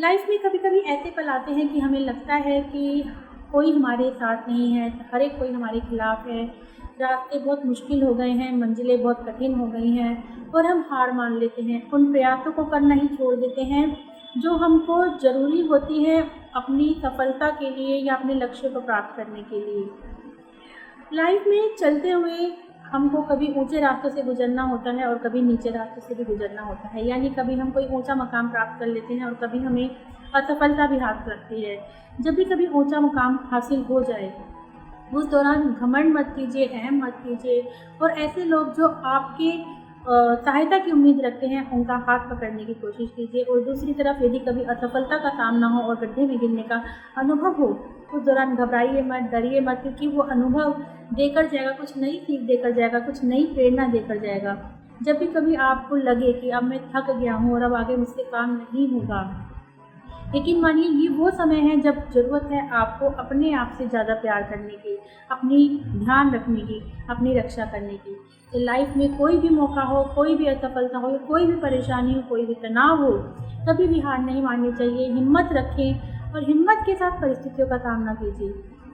Life में कभी कभी ऐसे पल आते हैं कि हमें लगता है कि कोई हमारे साथ नहीं है, हर एक कोई हमारे खिलाफ है, रास्ते बहुत मुश्किल हो गए हैं, मंजिलें बहुत कठिन हो गई हैं और हम हार मान लेते हैं। उन प्रयासों को करना ही छोड़ देते हैं जो हमको ज़रूरी होती है अपनी सफलता के लिए या अपने लक्ष्य को प्राप्त करने के लिए। लाइफ में चलते हुए हमको कभी ऊंचे रास्तों से गुजरना होता है और कभी नीचे रास्तों से भी गुजरना होता है, यानी कभी हम कोई ऊंचा मकाम प्राप्त कर लेते हैं और कभी हमें असफलता भी हाथ लगती है। जब भी कभी ऊंचा मुकाम हासिल हो जाए उस दौरान घमंड मत कीजिए, अहम मत कीजिए और ऐसे लोग जो आपके सहायता की उम्मीद रखते हैं उनका हाथ पकड़ने की कोशिश कीजिए। और दूसरी तरफ यदि कभी असफलता का सामना हो और गड्ढे में गिरने का अनुभव हो उस दौरान घबराइए मत, डरिए मत, क्योंकि वो अनुभव देकर जाएगा, कुछ नई सीख देकर जाएगा, कुछ नई प्रेरणा देकर जाएगा। जब भी कभी आपको लगे कि अब मैं थक गया हूँ और अब आगे मुझसे काम नहीं होगा, यकीन मानिए ये वो समय है जब ज़रूरत है आपको अपने आप से ज़्यादा प्यार करने की, अपनी ध्यान रखने की, अपनी रक्षा करने की। तो लाइफ में कोई भी मौका हो, कोई भी असफलता हो, कोई भी परेशानी हो, कोई भी तनाव हो, कभी भी हार नहीं माननी चाहिए। हिम्मत रखें और हिम्मत के साथ परिस्थितियों का सामना कीजिए।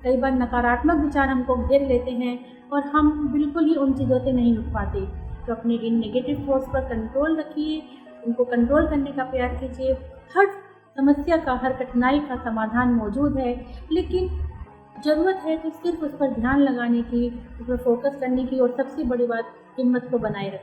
कई बार नकारात्मक विचार हमको घेर लेते हैं और हम बिल्कुल ही उन चीज़ों से नहीं उठ पाते। तो अपने इन नेगेटिव थॉट्स पर कंट्रोल रखिए, उनको कंट्रोल करने का प्रयास कीजिए। हर समस्या का, हर कठिनाई का समाधान मौजूद है, लेकिन ज़रूरत है कि सिर्फ उस पर ध्यान लगाने की, उस पर फोकस करने की और सबसे बड़ी बात हिम्मत को बनाए रखें।